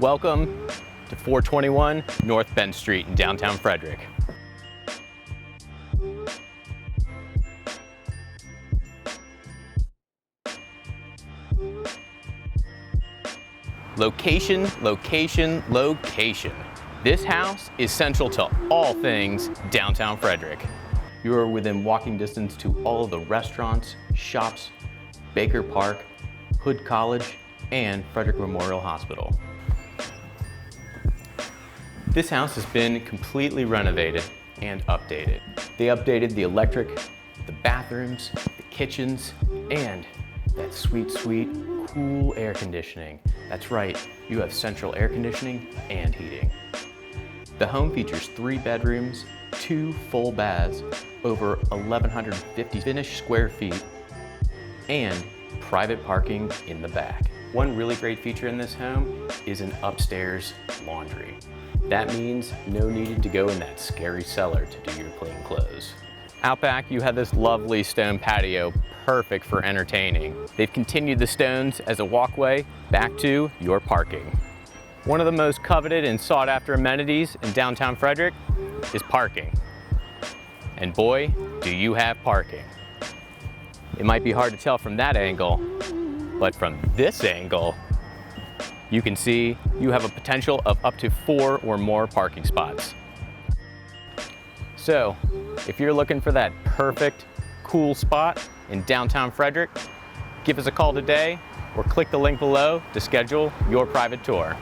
Welcome to 421 North Bentz Street in downtown Frederick. Location, location, location. This house is central to all things downtown Frederick. You are within walking distance to all of the restaurants, shops, Baker Park, Hood College, and Frederick Memorial Hospital. This house has been completely renovated and updated. They updated the electric, the bathrooms, the kitchens, and that sweet, sweet, cool air conditioning. That's right, you have central air conditioning and heating. The home features 3 bedrooms, 2 full baths, over 1,150 finished square feet, and private parking in the back. One really great feature in this home is an upstairs laundry. That means no need to go in that scary cellar to do your clean clothes. Out back, you have this lovely stone patio, perfect for entertaining. They've continued the stones as a walkway back to your parking. One of the most coveted and sought after amenities in downtown Frederick is parking. And boy, do you have parking. It might be hard to tell from that angle, but from this angle, you can see you have a potential of up to 4 or more parking spots. So, if you're looking for that perfect, cool spot in downtown Frederick, give us a call today or click the link below to schedule your private tour.